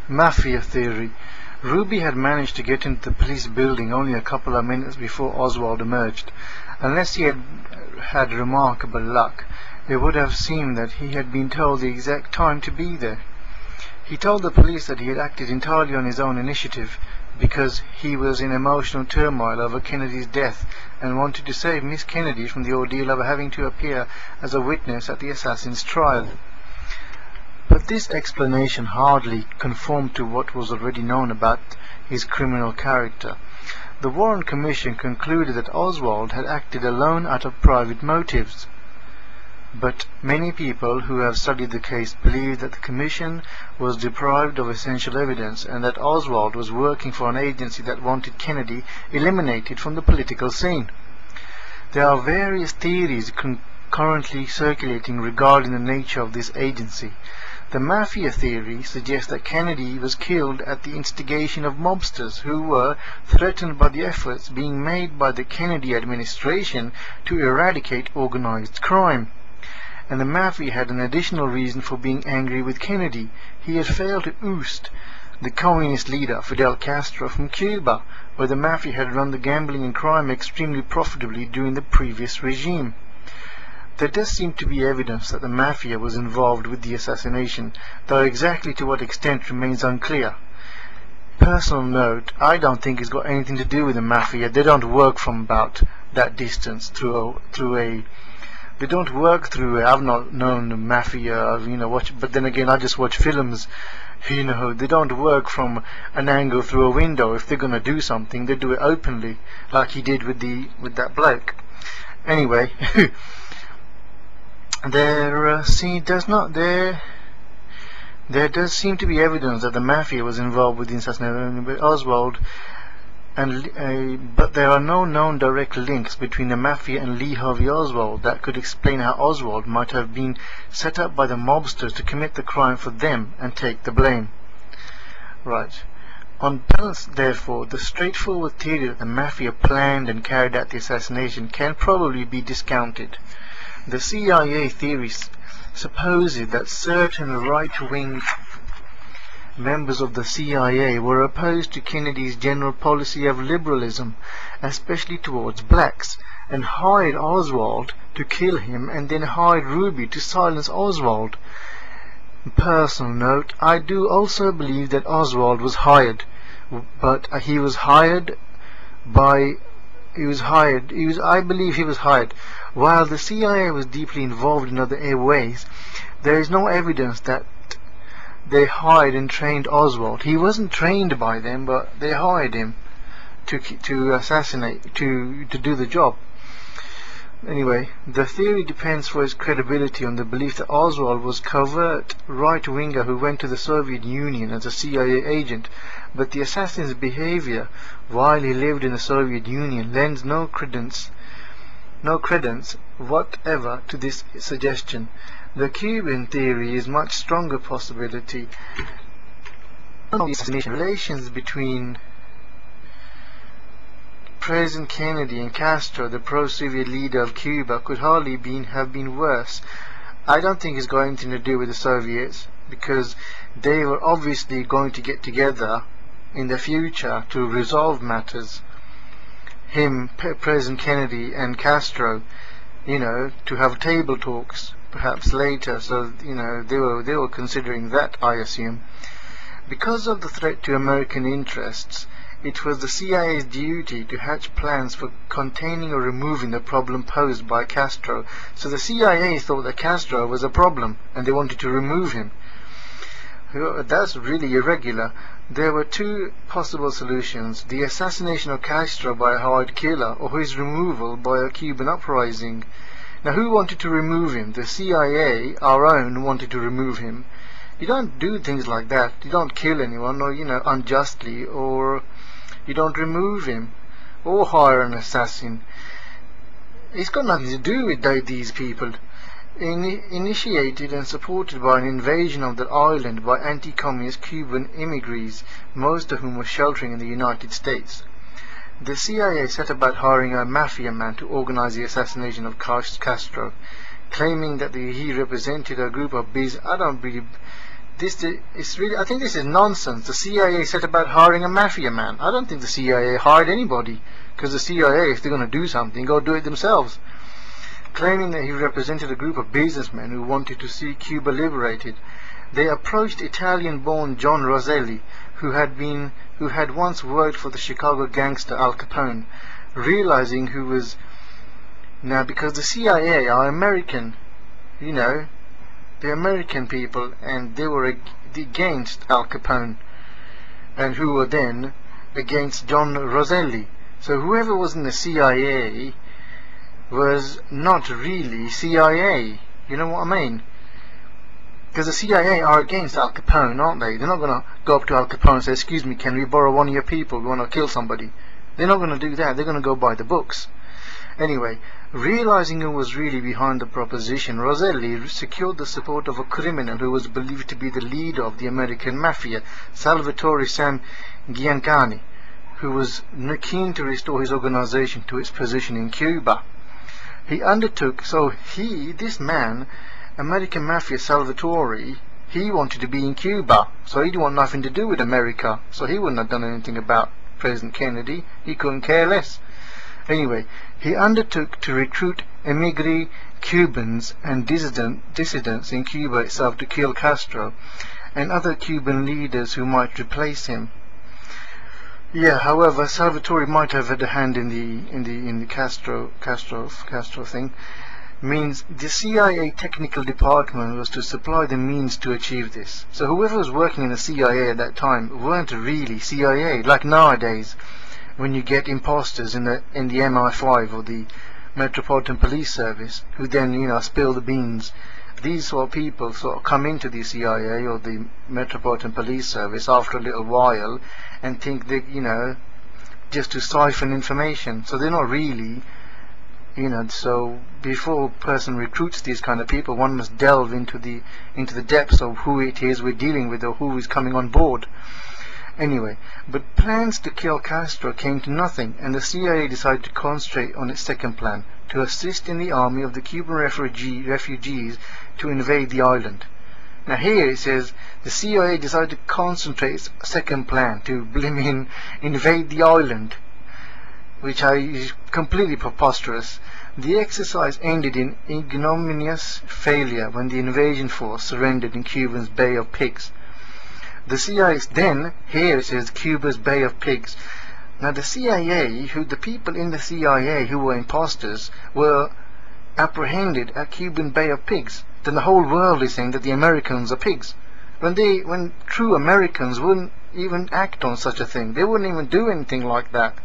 Mafia theory. Ruby had managed to get into the police building only a couple of minutes before Oswald emerged. Unless he had remarkable luck, it would have seemed that he had been told the exact time to be there. He told the police that he had acted entirely on his own initiative, because he was in emotional turmoil over Kennedy's death and wanted to save Miss Kennedy from the ordeal of having to appear as a witness at the assassin's trial. But this explanation hardly conformed to what was already known about his criminal character. The Warren Commission concluded that Oswald had acted alone out of private motives. But many people who have studied the case believe that the Commission was deprived of essential evidence and that Oswald was working for an agency that wanted Kennedy eliminated from the political scene. There are various theories currently circulating regarding the nature of this agency. The Mafia theory suggests that Kennedy was killed at the instigation of mobsters who were threatened by the efforts being made by the Kennedy administration to eradicate organized crime. And the Mafia had an additional reason for being angry with Kennedy. He had failed to oust the communist leader Fidel Castro from Cuba, where the Mafia had run the gambling and crime extremely profitably during the previous regime. There does seem to be evidence that the Mafia was involved with the assassination, though exactly to what extent remains unclear. Personal note, I don't think it's got anything to do with the Mafia. They don't work from about that distance they don't work through I've not known the Mafia, but then again I just watch films, they don't work from an angle through a window. If they're gonna do something, they do it openly, like he did with that bloke. Anyway, there does seem to be evidence that the Mafia was involved with the assassination of Oswald, but there are no known direct links between the Mafia and Lee Harvey Oswald that could explain how Oswald might have been set up by the mobsters to commit the crime for them and take the blame. Right. On balance, therefore, the straightforward theory that the Mafia planned and carried out the assassination can probably be discounted. The CIA theory supposes that certain right-wing members of the CIA were opposed to Kennedy's general policy of liberalism, especially towards blacks, and hired Oswald to kill him and then hired Ruby to silence Oswald. Personal note, I do also believe that Oswald was hired, but I believe he was hired. While the CIA was deeply involved in other ways, there is no evidence that they hired and trained Oswald. He wasn't trained by them, but they hired him to assassinate, to do the job. Anyway, the theory depends for its credibility on the belief that Oswald was a covert right-winger who went to the Soviet Union as a CIA agent, but the assassin's behavior while he lived in the Soviet Union lends no credence whatever to this suggestion. The Cuban theory is much stronger possibility. Relations between President Kennedy and Castro, the pro-Soviet leader of Cuba, could hardly have been worse. I don't think it's got anything to do with the Soviets, because they were obviously going to get together in the future to resolve matters. President Kennedy and Castro, to have table talks perhaps later, so they were considering that, I assume. Because of the threat to American interests, it was the CIA's duty to hatch plans for containing or removing the problem posed by Castro. So the CIA thought that Castro was a problem and they wanted to remove him. That's really irregular. There were two possible solutions: the assassination of Castro by a hired killer, or his removal by a Cuban uprising. Now, who wanted to remove him? The CIA, our own, wanted to remove him. You don't do things like that. You don't kill anyone, or unjustly, or you don't remove him, or hire an assassin. It's got nothing to do with these people. Initiated and supported by an invasion of the island by anti-communist Cuban immigrants, most of whom were sheltering in the United States. The CIA set about hiring a mafia man to organize the assassination of Castro, claiming that he represented a group of it's really, I think this is nonsense. The CIA set about hiring a mafia man. I don't think the CIA hired anybody, because the CIA, if they're going to do something, go do it themselves. Claiming that he represented a group of businessmen who wanted to see Cuba liberated, they approached Italian-born John Roselli, who had once worked for the Chicago gangster Al Capone, realizing who was now, because the CIA are American, you know, the American people, and they were against Al Capone, and who were then against John Roselli. So whoever was in the CIA was not really CIA, you know what I mean? Because the CIA are against Al Capone, aren't they? They're not going to go up to Al Capone and say, excuse me, can we borrow one of your people, we want to kill somebody. They're not going to do that, they're going to go by the books. Anyway, realizing who was really behind the proposition, Roselli secured the support of a criminal who was believed to be the leader of the American mafia, Salvatore Sam Giancani, who was keen to restore his organization to its position in Cuba. He undertook, this man, American mafia Salvatore, he wanted to be in Cuba, so he didn't want nothing to do with America, so he wouldn't have done anything about President Kennedy, he couldn't care less. Anyway, he undertook to recruit emigre Cubans and dissidents in Cuba itself to kill Castro and other Cuban leaders who might replace him. Yeah, however, Salvatore might have had a hand in the Castro thing. Means the CIA technical department was to supply the means to achieve this. So whoever was working in the CIA at that time weren't really CIA, like nowadays when you get imposters in the MI5 or the Metropolitan Police Service who then, you know, spill the beans. These sort of people sort of come into the CIA or the Metropolitan Police Service after a little while and think that, you know, just to siphon information. So they're not really, you know, so before a person recruits these kind of people, one must delve into the depths of who it is we're dealing with or who is coming on board. Anyway, but plans to kill Castro came to nothing, and the CIA decided to concentrate on its second plan, to assist in the army of the Cuban refugees to invade the island. Now here it says the CIA decided to concentrate its second plan to invade the island, which is completely preposterous. The exercise ended in ignominious failure when the invasion force surrendered in Cuba's Bay of Pigs. The CIA then, here it says Cuba's Bay of Pigs. Now the CIA, the people in the CIA who were imposters were apprehended at Cuban Bay of Pigs. Then the whole world is saying that the Americans are pigs. When true Americans wouldn't even act on such a thing. They wouldn't even do anything like that.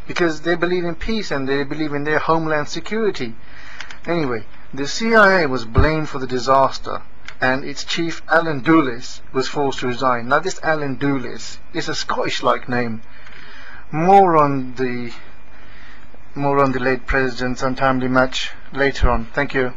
Because they believe in peace and they believe in their homeland security. Anyway, the CIA was blamed for the disaster, and its chief, Alan Dulles, was forced to resign. Now this Alan Dulles is a Scottish-like name. More on the late president's untimely match later on. Thank you.